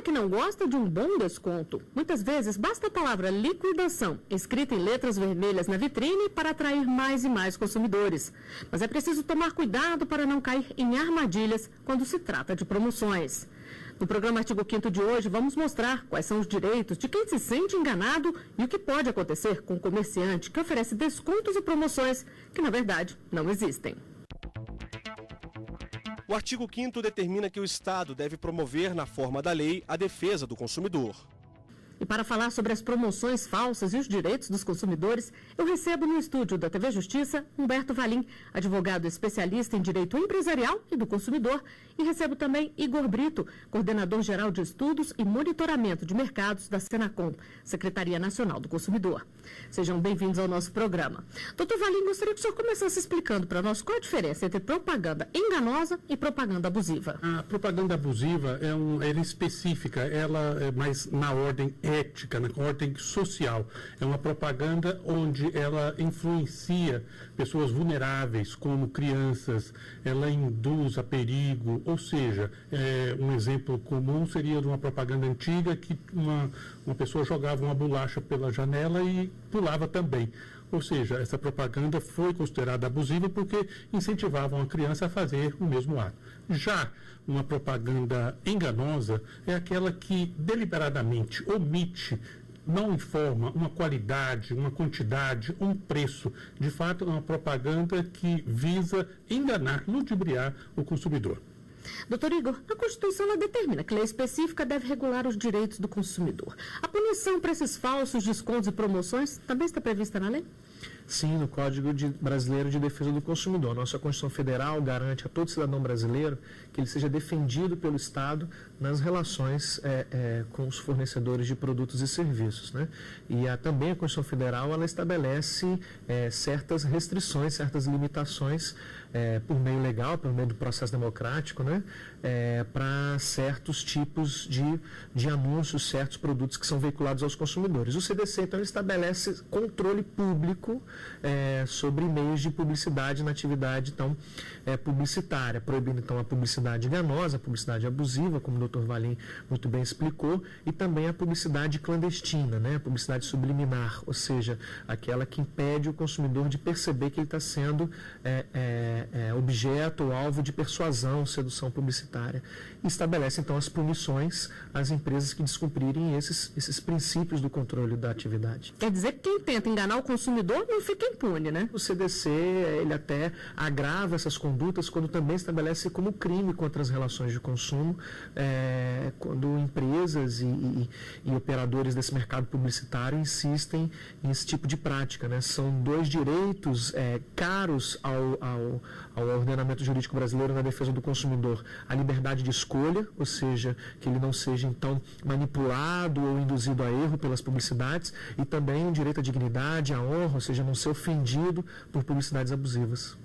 é que não gosta de um bom desconto? Muitas vezes basta a palavra liquidação, escrita em letras vermelhas na vitrine, para atrair mais e mais consumidores. Mas é preciso tomar cuidado para não cair em armadilhas quando se trata de promoções. No programa Artigo 5º de hoje, vamos mostrar quais são os direitos de quem se sente enganado e o que pode acontecer com o comerciante que oferece descontos e promoções que, na verdade, não existem. O artigo 5º determina que o Estado deve promover, na forma da lei, a defesa do consumidor. E para falar sobre as promoções falsas e os direitos dos consumidores, eu recebo no estúdio da TV Justiça Humberto Valim, advogado especialista em direito empresarial e do consumidor, e recebo também Igor Brito, coordenador-geral de estudos e monitoramento de mercados da Senacom, Secretaria Nacional do Consumidor. Sejam bem-vindos ao nosso programa. Doutor Valim, gostaria que o senhor começasse explicando para nós qual a diferença entre propaganda enganosa e propaganda abusiva. A propaganda abusiva ela é específica, ela é mais na ordem ética, na ordem social. É uma propaganda onde ela influencia pessoas vulneráveis, como crianças, ela induz a perigo, ou seja, um exemplo comum seria de uma propaganda antiga que uma pessoa jogava uma bolacha pela janela e pulava também. Ou seja, essa propaganda foi considerada abusiva porque incentivavam a criança a fazer o mesmo ato. Já uma propaganda enganosa é aquela que deliberadamente omite, não informa uma qualidade, uma quantidade, um preço. De fato, é uma propaganda que visa enganar, ludibriar o consumidor. Doutor Igor, a Constituição ela determina que lei específica deve regular os direitos do consumidor. A punição para esses falsos descontos e promoções também está prevista na lei? Sim, no Código Brasileiro de Defesa do Consumidor. Nossa Constituição Federal garante a todo cidadão brasileiro que ele seja defendido pelo Estado nas relações com os fornecedores de produtos e serviços, né? E também a Constituição Federal ela estabelece certas restrições, certas limitações por meio legal, por meio do processo democrático, né? Para certos tipos de anúncios, certos produtos que são veiculados aos consumidores. O CDC, então, ele estabelece controle público sobre meios de publicidade na atividade então, publicitária, proibindo então a publicidade enganosa, a publicidade abusiva, como o doutor Valim muito bem explicou, e também a publicidade clandestina, né? A publicidade subliminar, ou seja, aquela que impede o consumidor de perceber que ele está sendo objeto ou alvo de persuasão, sedução publicitária. E estabelece então as punições às empresas que descumprirem esses princípios do controle da atividade. Quer dizer que quem tenta enganar o consumidor não fica impune, né? O CDC, ele até agrava essas condutas quando também estabelece como crime contra as relações de consumo, quando empresas e operadores desse mercado publicitário insistem nesse tipo de prática, né? São dois direitos caros ao ordenamento jurídico brasileiro na defesa do consumidor. A liberdade de escolha, ou seja, que ele não seja então manipulado ou induzido a erro pelas publicidades, e também o direito à dignidade, à honra, ou seja, não ser ofendido por publicidades abusivas.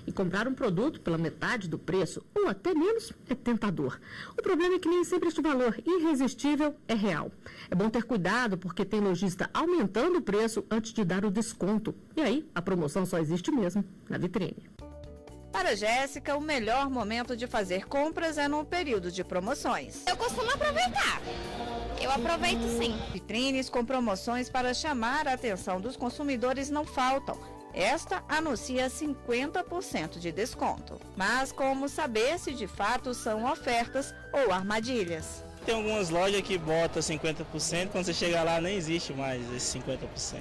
E comprar um produto pela metade do preço, ou até menos, é tentador. O problema é que nem sempre este valor irresistível é real. É bom ter cuidado, porque tem lojista aumentando o preço antes de dar o desconto. E aí, a promoção só existe mesmo na vitrine. Para Jéssica, o melhor momento de fazer compras é no período de promoções. Eu costumo aproveitar. Eu aproveito sim. Vitrines com promoções para chamar a atenção dos consumidores não faltam. Esta anuncia 50% de desconto. Mas como saber se de fato são ofertas ou armadilhas? Tem algumas lojas que botam 50%, quando você chega lá nem existe mais esse 50%.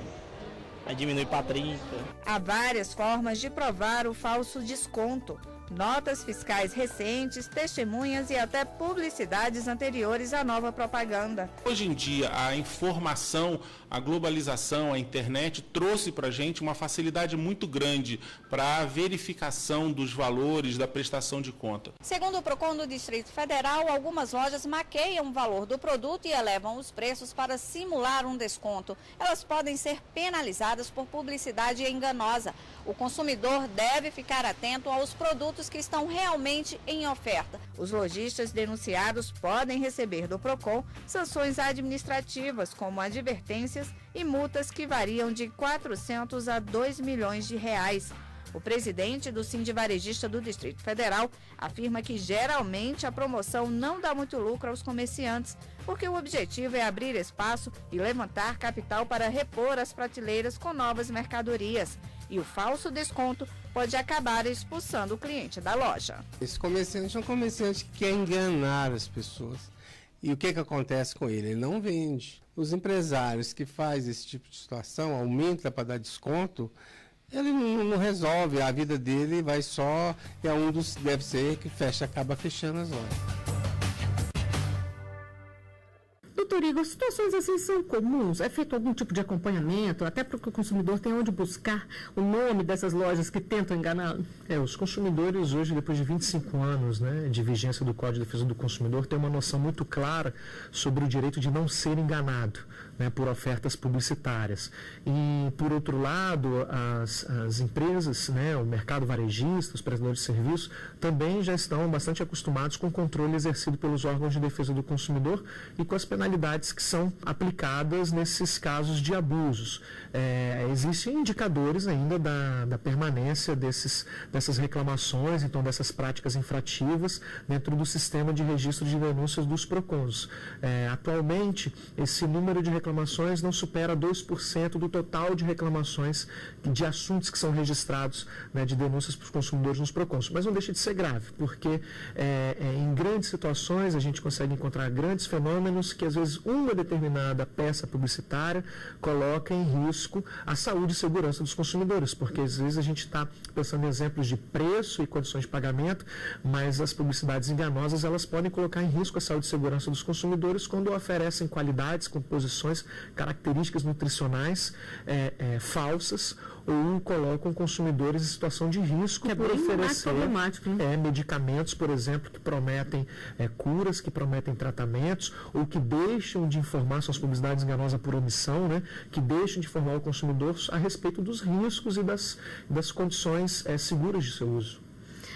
Aí diminui para 30%. Há várias formas de provar o falso desconto. Notas fiscais recentes, testemunhas e até publicidades anteriores à nova propaganda. Hoje em dia, a informação, a globalização, a internet trouxe para a gente uma facilidade muito grande para a verificação dos valores da prestação de conta. Segundo o PROCON do Distrito Federal, algumas lojas maqueiam o valor do produto e elevam os preços para simular um desconto. Elas podem ser penalizadas por publicidade enganosa. O consumidor deve ficar atento aos produtos que estão realmente em oferta. Os lojistas denunciados podem receber do PROCON sanções administrativas, como advertências e multas que variam de 400 a 2 milhões de reais. O presidente do Sindivarejista do Distrito Federal afirma que geralmente a promoção não dá muito lucro aos comerciantes, porque o objetivo é abrir espaço e levantar capital para repor as prateleiras com novas mercadorias. E o falso desconto pode acabar expulsando o cliente da loja. Esse comerciante é um comerciante que quer enganar as pessoas. E o que acontece com ele? Ele não vende. Os empresários que fazem esse tipo de situação, aumenta para dar desconto, ele não resolve, a vida dele vai só, é um dos, deve ser, que acaba fechando as lojas. Doutor Igor, situações assim são comuns? É feito algum tipo de acompanhamento, até para que o consumidor tenha onde buscar o nome dessas lojas que tentam enganá-lo? Os consumidores hoje, depois de 25 anos de vigência do Código de Defesa do Consumidor, têm uma noção muito clara sobre o direito de não ser enganado por ofertas publicitárias. E, por outro lado, as empresas, o mercado varejista, os prestadores de serviços, também já estão bastante acostumados com o controle exercido pelos órgãos de defesa do consumidor e com as penalidades que são aplicadas nesses casos de abusos. Existem indicadores ainda da permanência dessas reclamações, então dessas práticas infrativas dentro do sistema de registro de denúncias dos PROCONs. Atualmente, esse número de reclamações não supera 2% do total de reclamações de assuntos que são registrados, de denúncias para os consumidores nos PROCONs. Mas não deixa de ser grave, porque em grandes situações a gente consegue encontrar grandes fenômenos que às vezes uma determinada peça publicitária coloca em risco a saúde e segurança dos consumidores, porque às vezes a gente está pensando em exemplos de preço e condições de pagamento, mas as publicidades enganosas elas podem colocar em risco a saúde e segurança dos consumidores quando oferecem qualidades, composições, características nutricionais falsas ou colocam consumidores em situação de risco por oferecer medicamentos, por exemplo, que prometem curas, que prometem tratamentos ou que deixam de informar, são as publicidades enganosas por omissão, que deixam de informar o consumidor a respeito dos riscos e das condições seguras de seu uso.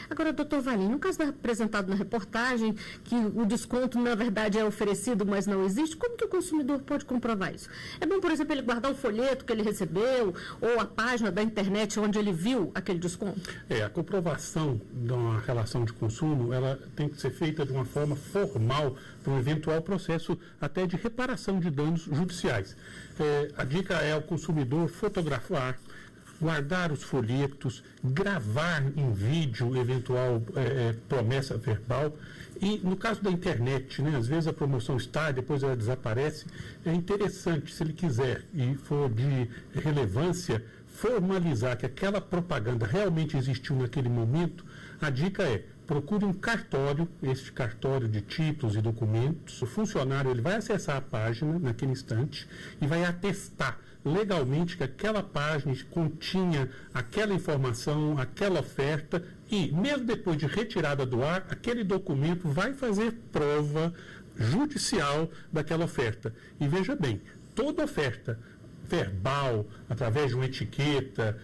Agora, doutor Valim, no caso apresentado na reportagem, que o desconto, na verdade, é oferecido, mas não existe, como que o consumidor pode comprovar isso? É bom, por exemplo, ele guardar o folheto que ele recebeu ou a página da internet onde ele viu aquele desconto? A comprovação de uma relação de consumo, ela tem que ser feita de uma forma formal para um eventual processo até de reparação de danos judiciais. A dica é ao consumidor fotografar, guardar os folhetos, gravar em vídeo eventual promessa verbal. E no caso da internet, às vezes a promoção está, depois ela desaparece. É interessante, se ele quiser e for de relevância, formalizar que aquela propaganda realmente existiu naquele momento. A dica é: procure um cartório, este cartório de títulos e documentos. O funcionário ele vai acessar a página naquele instante e vai atestar legalmente que aquela página continha aquela informação, aquela oferta, e mesmo depois de retirada do ar, aquele documento vai fazer prova judicial daquela oferta. E veja bem, toda oferta verbal, através de uma etiqueta,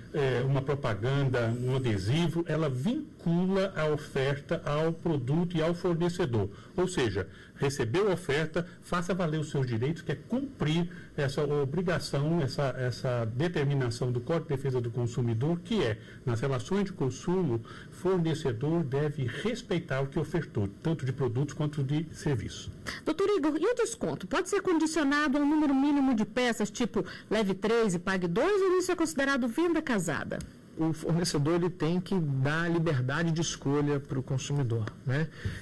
uma propaganda, um adesivo, ela vincula a oferta ao produto e ao fornecedor. Ou seja, recebeu a oferta, faça valer os seus direitos, que é cumprir essa obrigação, essa determinação do Código de Defesa do Consumidor, que é, nas relações de consumo, fornecedor deve respeitar o que ofertou, tanto de produtos quanto de serviços. Doutor Igor, e o desconto? Pode ser condicionado a um número mínimo de peças, tipo leve 3 e pague 2, ou isso é considerado venda casada? O fornecedor ele tem que dar liberdade de escolha para o consumidor,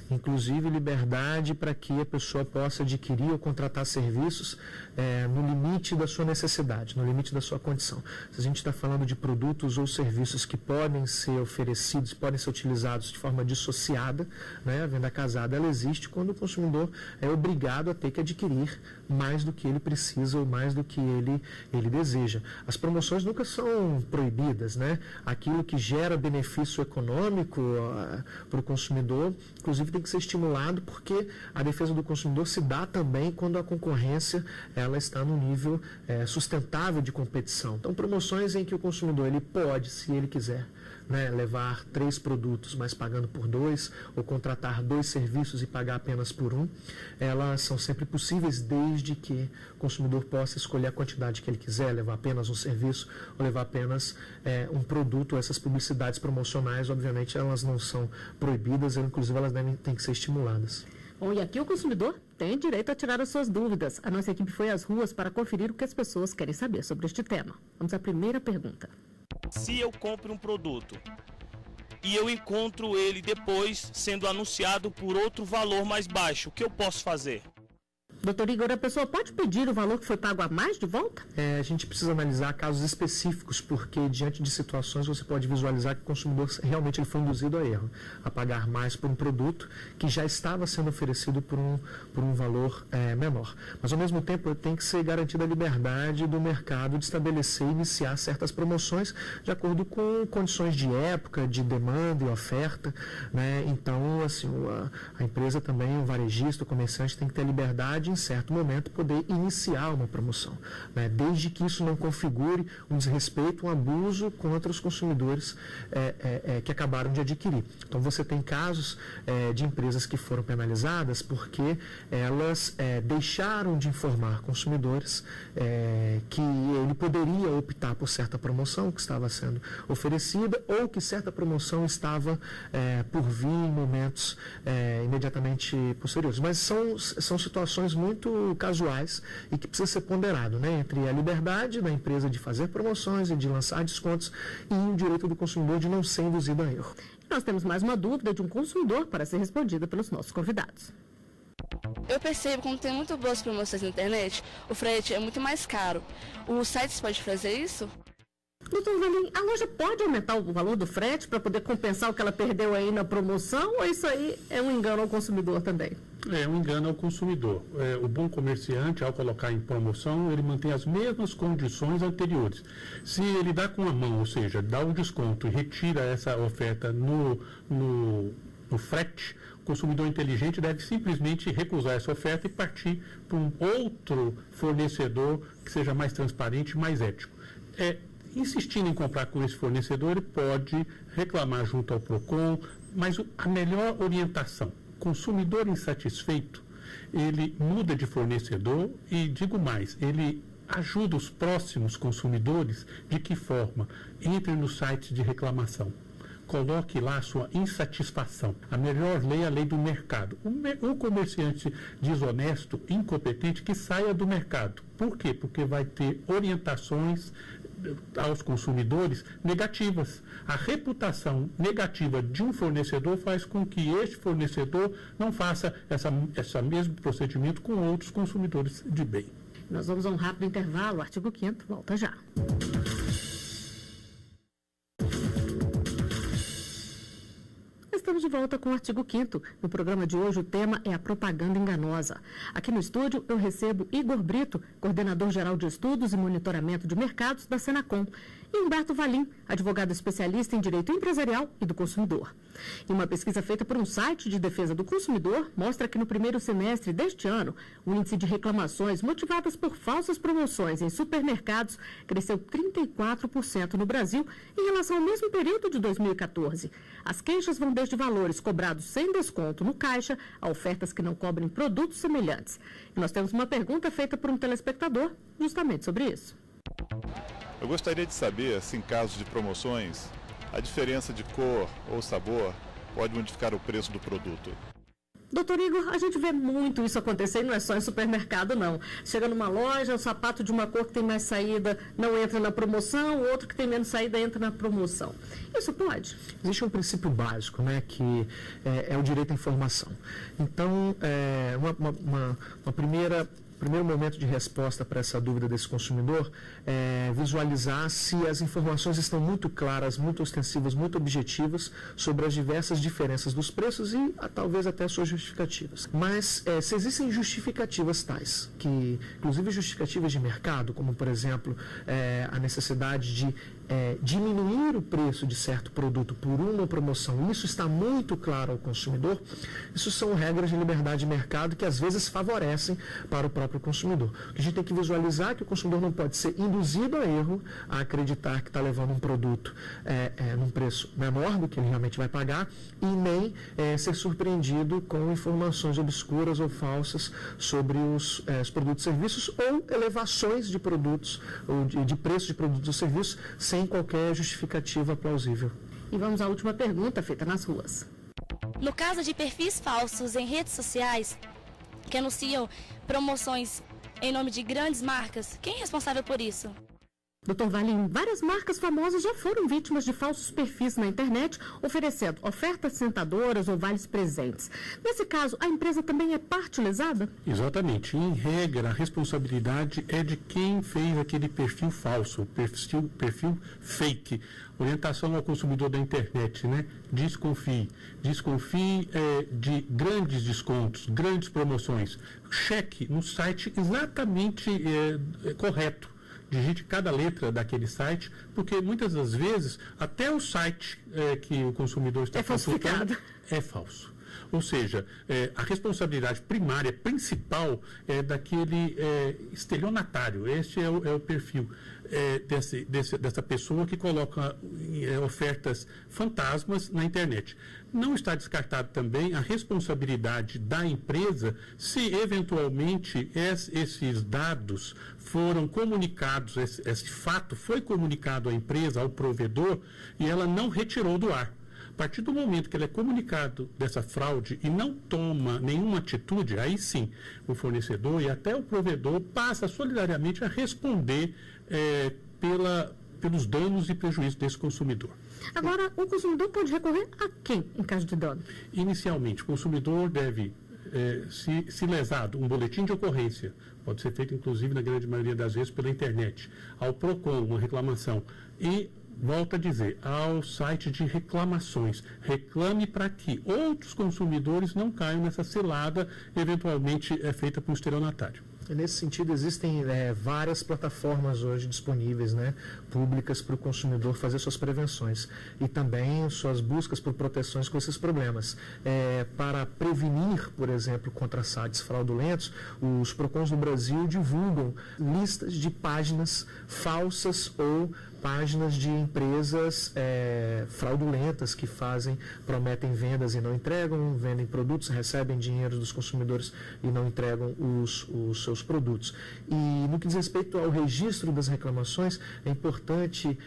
inclusive liberdade para que a pessoa possa adquirir ou contratar serviços no limite da sua necessidade, no limite da sua condição. Se a gente está falando de produtos ou serviços que podem ser oferecidos, podem ser utilizados de forma dissociada, a venda casada ela existe quando o consumidor é obrigado a ter que adquirir mais do que ele precisa ou mais do que ele deseja. As promoções nunca são proibidas, Aquilo que gera benefício econômico para o consumidor, inclusive tem que ser estimulado, porque a defesa do consumidor se dá também quando a concorrência ela está no nível sustentável de competição. Então, promoções em que o consumidor ele pode, se ele quiser, né, levar 3 produtos, mas pagando por 2, ou contratar 2 serviços e pagar apenas por 1, elas são sempre possíveis desde que o consumidor possa escolher a quantidade que ele quiser, levar apenas um serviço ou levar apenas um produto. Essas publicidades promocionais, obviamente, elas não são proibidas, inclusive elas têm que ser estimuladas. Bom, e aqui o consumidor tem direito a tirar as suas dúvidas. A nossa equipe foi às ruas para conferir o que as pessoas querem saber sobre este tema. Vamos à primeira pergunta. Se eu compro um produto e eu encontro ele depois sendo anunciado por outro valor mais baixo, o que eu posso fazer? Doutor Igor, a pessoa pode pedir o valor que foi pago a mais de volta? A gente precisa analisar casos específicos, porque diante de situações você pode visualizar que o consumidor realmente ele foi induzido a erro, a pagar mais por um produto que já estava sendo oferecido por um valor menor. Mas, ao mesmo tempo, tem que ser garantida a liberdade do mercado de estabelecer e iniciar certas promoções de acordo com condições de época, de demanda e oferta, né? Então, assim, a empresa também, o varejista, o comerciante tem que ter a liberdade em certo momento poder iniciar uma promoção, né? Desde que isso não configure um desrespeito, um abuso contra os consumidores que acabaram de adquirir. Então você tem casos de empresas que foram penalizadas porque elas deixaram de informar consumidores que ele poderia optar por certa promoção que estava sendo oferecida ou que certa promoção estava por vir em momentos imediatamente posteriores. Mas são situações muito casuais e que precisa ser ponderado, né, entre a liberdade da empresa de fazer promoções e de lançar descontos e o direito do consumidor de não ser induzido a erro. Nós temos mais uma dúvida de um consumidor para ser respondida pelos nossos convidados. Eu percebo, quando tem muito boas promoções na internet, o frete é muito mais caro. Os sites podem fazer isso? Doutor Valim, a loja pode aumentar o valor do frete para poder compensar o que ela perdeu aí na promoção, ou isso aí é um engano ao consumidor também? É um engano ao consumidor. O bom comerciante, ao colocar em promoção, ele mantém as mesmas condições anteriores. Se ele dá com a mão, ou seja, dá o desconto e retira essa oferta no frete, o consumidor inteligente deve simplesmente recusar essa oferta e partir para um outro fornecedor que seja mais transparente e mais ético. Insistindo em comprar com esse fornecedor, ele pode reclamar junto ao PROCON, mas a melhor orientação, consumidor insatisfeito, ele muda de fornecedor e, digo mais, ele ajuda os próximos consumidores de que forma? Entre no site de reclamação. Coloque lá a sua insatisfação. A melhor lei é a lei do mercado. O comerciante desonesto, incompetente, que saia do mercado. Por quê? Porque vai ter orientações aos consumidores negativas. A reputação negativa de um fornecedor faz com que este fornecedor não faça esse mesmo procedimento com outros consumidores de bem. Nós vamos a um rápido intervalo. Artigo 5º, volta já. Estamos de volta com o artigo 5º. No programa de hoje, o tema é a propaganda enganosa. Aqui no estúdio, eu recebo Igor Brito, coordenador-geral de estudos e monitoramento de mercados da Senacom, e Humberto Valim, advogado especialista em direito empresarial e do consumidor. E uma pesquisa feita por um site de defesa do consumidor mostra que no primeiro semestre deste ano, o índice de reclamações motivadas por falsas promoções em supermercados cresceu 34% no Brasil em relação ao mesmo período de 2014. As queixas vão desde valores cobrados sem desconto no caixa a ofertas que não cobrem produtos semelhantes. E nós temos uma pergunta feita por um telespectador justamente sobre isso. Eu gostaria de saber se, em casos de promoções, a diferença de cor ou sabor pode modificar o preço do produto. Doutor Igor, a gente vê muito isso acontecer e não é só em supermercado, não. Chega numa loja, o sapato de uma cor que tem mais saída não entra na promoção, o outro que tem menos saída entra na promoção. Isso pode? Existe um princípio básico, né, que é o direito à informação. Então, primeiro momento de resposta para essa dúvida desse consumidor é visualizar se as informações estão muito claras, muito ostensivas, muito objetivas sobre as diversas diferenças dos preços e talvez até suas justificativas. Mas se existem justificativas tais, que inclusive justificativas de mercado, como por exemplo a necessidade de diminuir o preço de certo produto por uma promoção, isso está muito claro ao consumidor, isso são regras de liberdade de mercado que às vezes favorecem para o próprio próprio consumidor. O que a gente tem que visualizar é que o consumidor não pode ser induzido a erro, a acreditar que está levando um produto num preço menor do que ele realmente vai pagar e nem ser surpreendido com informações obscuras ou falsas sobre os produtos e serviços ou elevações de produtos ou de preço de produtos ou serviços sem qualquer justificativa plausível. E vamos à última pergunta feita nas ruas. No caso de perfis falsos em redes sociais que anunciam promoções em nome de grandes marcas, quem é responsável por isso? Dr. Valim, várias marcas famosas já foram vítimas de falsos perfis na internet, oferecendo ofertas tentadoras ou vales presentes. Nesse caso, a empresa também é parte lesada? Exatamente. Em regra, a responsabilidade é de quem fez aquele perfil falso, perfil fake. Orientação ao consumidor da internet, né? Desconfie. Desconfie de grandes descontos, grandes promoções. Cheque no site exatamente correto. Digite cada letra daquele site, porque muitas das vezes até o site que o consumidor está consultando é falso. Ou seja, a responsabilidade primária, principal, é daquele estelionatário. Este é o perfil dessa pessoa que coloca ofertas fantasmas na internet. Não está descartado também a responsabilidade da empresa se, eventualmente, esses dados foram comunicados, esse fato foi comunicado à empresa, ao provedor, e ela não retirou do ar. A partir do momento que ele é comunicado dessa fraude e não toma nenhuma atitude, aí sim, o fornecedor e até o provedor passa solidariamente a responder pelos danos e prejuízos desse consumidor. Agora, o consumidor pode recorrer a quem em caso de dano? Inicialmente, o consumidor deve, se lesado, um boletim de ocorrência, pode ser feito inclusive na grande maioria das vezes pela internet, ao PROCON, uma reclamação, e volto a dizer, ao site de reclamações. Reclame para que outros consumidores não caiam nessa cilada, eventualmente feita por um estelionatário. Nesse sentido, existem várias plataformas hoje disponíveis, né, públicas para o consumidor fazer suas prevenções e também suas buscas por proteções com esses problemas. Para prevenir, por exemplo, contra sites fraudulentos, os PROCONs do Brasil divulgam listas de páginas falsas ou páginas de empresas fraudulentas que prometem vendas e não entregam, vendem produtos, recebem dinheiro dos consumidores e não entregam os seus produtos. E no que diz respeito ao registro das reclamações, é importante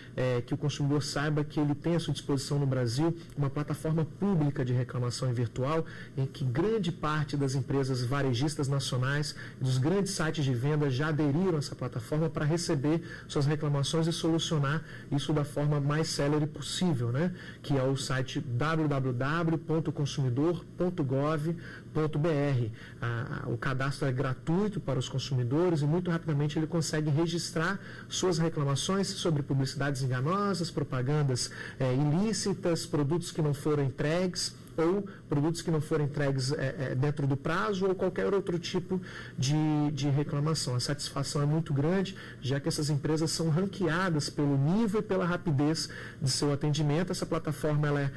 que o consumidor saiba que ele tem à sua disposição no Brasil uma plataforma pública de reclamação virtual em que grande parte das empresas varejistas nacionais e dos grandes sites de venda já aderiram a essa plataforma para receber suas reclamações e solucionar isso da forma mais célere possível, né? Que é o site www.consumidor.gov.br. O cadastro é gratuito para os consumidores e muito rapidamente ele consegue registrar suas reclamações sobre publicidades enganosas, propagandas ilícitas, produtos que não foram entregues ou produtos que não foram entregues dentro do prazo ou qualquer outro tipo de reclamação. A satisfação é muito grande, já que essas empresas são ranqueadas pelo nível e pela rapidez de seu atendimento. Essa plataforma ela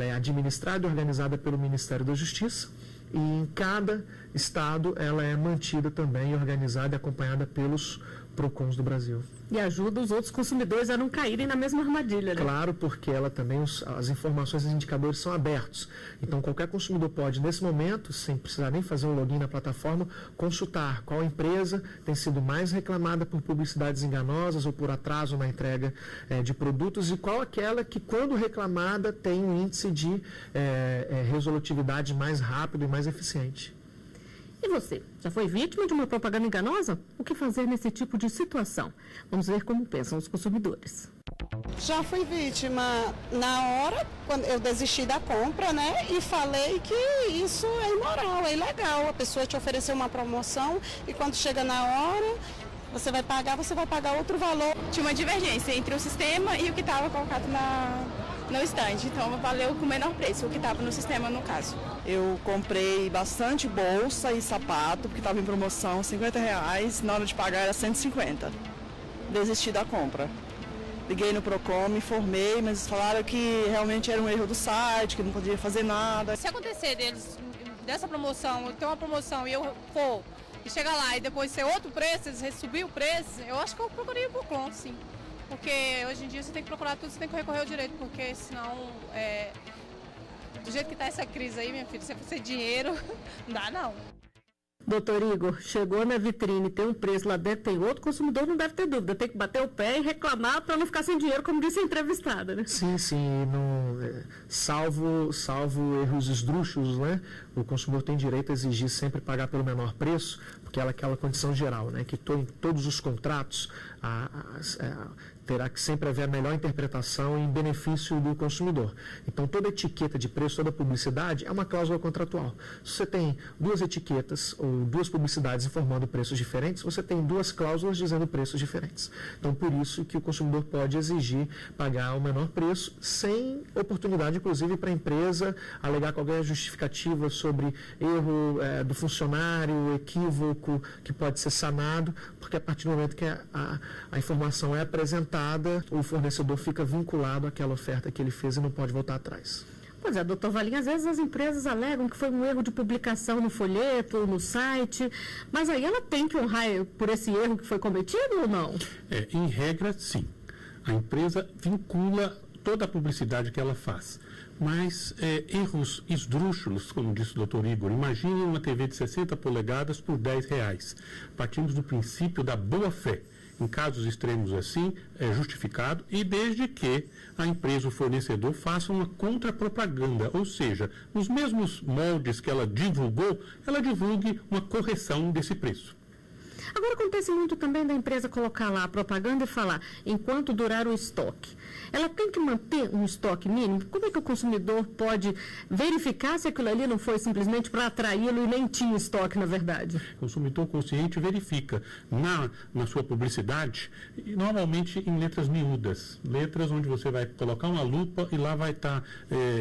é administrada e organizada pelo Ministério da Justiça e em cada estado ela é mantida também, organizada e acompanhada pelos PROCONs do Brasil. E ajuda os outros consumidores a não caírem na mesma armadilha, né? Claro, porque ela também, as informações e os indicadores são abertos. Então, qualquer consumidor pode, nesse momento, sem precisar nem fazer um login na plataforma, consultar qual empresa tem sido mais reclamada por publicidades enganosas ou por atraso na entrega de produtos e qual aquela que, quando reclamada, tem um índice de resolutividade mais rápido e mais eficiente. E você, já foi vítima de uma propaganda enganosa? O que fazer nesse tipo de situação? Vamos ver como pensam os consumidores. Já fui vítima na hora, quando eu desisti da compra, né? E falei que isso é imoral, é ilegal. A pessoa te ofereceu uma promoção e quando chega na hora, você vai pagar outro valor. Tinha uma divergência entre o sistema e o que estava colocado no estande. Então, valeu com o menor preço, o que estava no sistema, no caso. Eu comprei bastante bolsa e sapato, porque estava em promoção, R$50. Na hora de pagar era 150. Desisti da compra. Liguei no PROCON, me informei, mas falaram que realmente era um erro do site, que não podia fazer nada. Se acontecer dessa promoção, eu ter uma promoção e eu for e chega lá e depois ser outro preço, eles subir o preço, eu acho que eu procuraria o Procon, sim. Porque hoje em dia você tem que procurar tudo, você tem que recorrer ao direito, porque senão, do jeito que está essa crise aí, minha filha, se você dinheiro, não dá não. Doutor Igor, chegou na vitrine, tem um preço lá dentro, tem outro, consumidor não deve ter dúvida, tem que bater o pé e reclamar para não ficar sem dinheiro, como disse a entrevistada, né? Sim, salvo erros esdrúxulos, né? O consumidor tem direito a exigir sempre pagar pelo menor preço, porque ela é aquela condição geral, né? Que em todos os contratos terá que sempre haver a melhor interpretação em benefício do consumidor. Então, toda etiqueta de preço, toda publicidade é uma cláusula contratual. Se você tem duas etiquetas ou duas publicidades informando preços diferentes, você tem duas cláusulas dizendo preços diferentes. Então, por isso que o consumidor pode exigir pagar o menor preço, sem oportunidade, inclusive, para a empresa alegar qualquer justificativa sobre erro do funcionário, equívoco, que pode ser sanado, porque a partir do momento que a informação é apresentada, o fornecedor fica vinculado àquela oferta que ele fez e não pode voltar atrás. Pois é, doutor Valim, às vezes as empresas alegam que foi um erro de publicação no folheto, no site, mas aí ela tem que honrar por esse erro que foi cometido ou não? Em regra, sim. A empresa vincula toda a publicidade que ela faz. Mas erros esdrúxulos, como disse o doutor Igor, imagine uma TV de 60 polegadas por R$10. Partimos do princípio da boa-fé. Em casos extremos assim, é justificado, e desde que a empresa, o fornecedor, faça uma contrapropaganda, ou seja, nos mesmos moldes que ela divulgou, ela divulgue uma correção desse preço. Agora, acontece muito também da empresa colocar lá a propaganda e falar, enquanto durar o estoque. Ela tem que manter um estoque mínimo? Como é que o consumidor pode verificar se aquilo ali não foi simplesmente para atraí-lo e nem tinha estoque, na verdade? O consumidor consciente verifica na sua publicidade, normalmente em letras miúdas, letras onde você vai colocar uma lupa e lá vai estar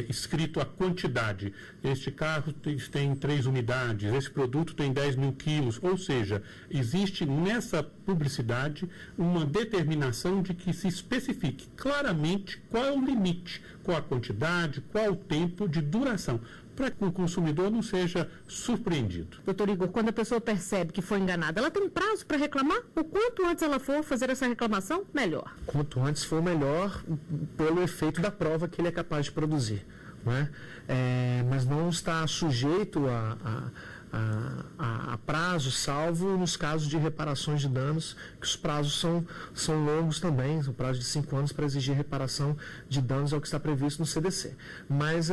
escrito a quantidade. Este carro tem 3 unidades, esse produto tem 10 mil quilos, ou seja, existe nessa publicidade uma determinação de que se especifique claramente qual é o limite, qual a quantidade, qual o tempo de duração, para que o consumidor não seja surpreendido. Doutor Igor, quando a pessoa percebe que foi enganada, ela tem um prazo para reclamar? Ou quanto antes ela for fazer essa reclamação, melhor? Quanto antes for melhor, pelo efeito da prova que ele é capaz de produzir. Não é? Mas não está sujeito a prazo, salvo nos casos de reparações de danos, que os prazos são longos também, o prazo de 5 anos para exigir reparação de danos é o que está previsto no CDC. Mas,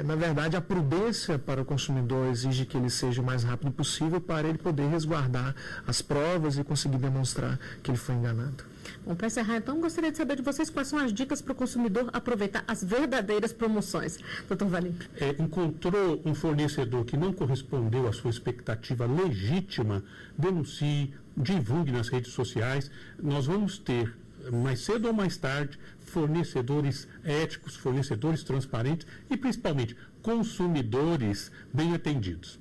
na verdade, a prudência para o consumidor exige que ele seja o mais rápido possível para ele poder resguardar as provas e conseguir demonstrar que ele foi enganado. Bom, para encerrar, então, gostaria de saber de vocês quais são as dicas para o consumidor aproveitar as verdadeiras promoções. Doutor Valim. Encontrou um fornecedor que não correspondeu à sua expectativa legítima, denuncie, divulgue nas redes sociais. Nós vamos ter, mais cedo ou mais tarde, fornecedores éticos, fornecedores transparentes e, principalmente, consumidores bem atendidos.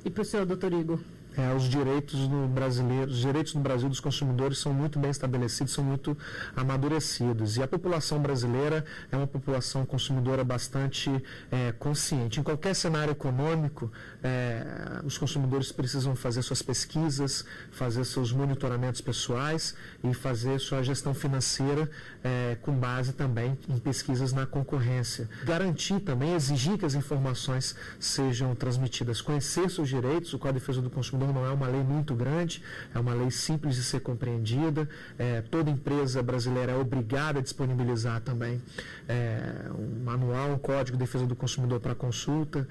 E para o senhor, doutor Igor? Os direitos no Brasil dos consumidores são muito bem estabelecidos, são muito amadurecidos. E a população brasileira é uma população consumidora bastante consciente. Em qualquer cenário econômico, os consumidores precisam fazer suas pesquisas, fazer seus monitoramentos pessoais e fazer sua gestão financeira com base também em pesquisas na concorrência. Garantir também, exigir que as informações sejam transmitidas. Conhecer seus direitos, o Código de Defesa do Consumidor não é uma lei muito grande, é uma lei simples de ser compreendida. Toda empresa brasileira é obrigada a disponibilizar também um manual, um Código de Defesa do Consumidor para consulta.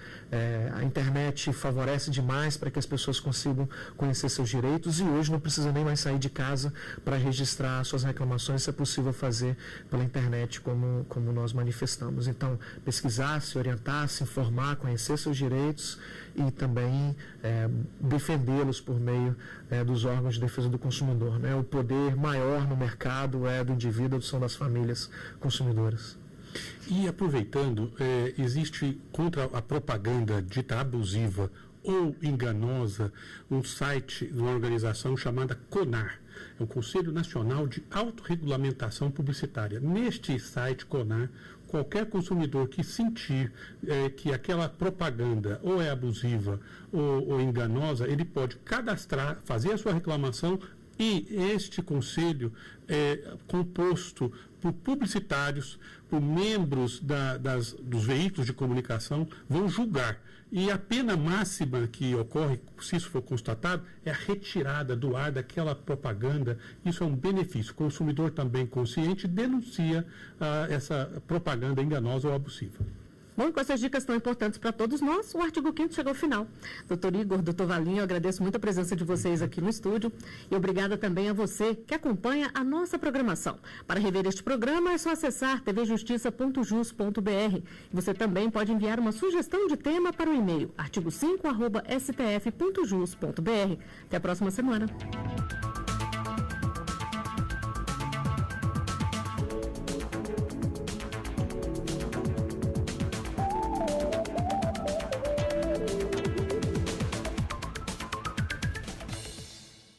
A internet favorece demais para que as pessoas consigam conhecer seus direitos e hoje não precisa nem mais sair de casa para registrar suas reclamações, isso é possível fazer pela internet como nós manifestamos. Então, pesquisar, se orientar, se informar, conhecer seus direitos e também defendê-los por meio dos órgãos de defesa do consumidor. Né? O poder maior no mercado é do indivíduo, são das famílias consumidoras. E aproveitando, existe contra a propaganda dita abusiva ou enganosa um site de uma organização chamada CONAR. É o Conselho Nacional de Autorregulamentação Publicitária. Neste site CONAR, qualquer consumidor que sentir que aquela propaganda ou é abusiva ou enganosa, ele pode cadastrar, fazer a sua reclamação, e este conselho é composto por publicitários, por membros dos veículos de comunicação, vão julgar. E a pena máxima que ocorre, se isso for constatado, é a retirada do ar daquela propaganda. Isso é um benefício. O consumidor também consciente denuncia essa propaganda enganosa ou abusiva. Bom, com essas dicas tão importantes para todos nós, o artigo 5º chegou ao final. Doutor Igor, doutor Valim, eu agradeço muito a presença de vocês aqui no estúdio e obrigada também a você que acompanha a nossa programação. Para rever este programa é só acessar tvjustiça.jus.br. Você também pode enviar uma sugestão de tema para o e-mail artigo5@stf.jus.br. Até a próxima semana.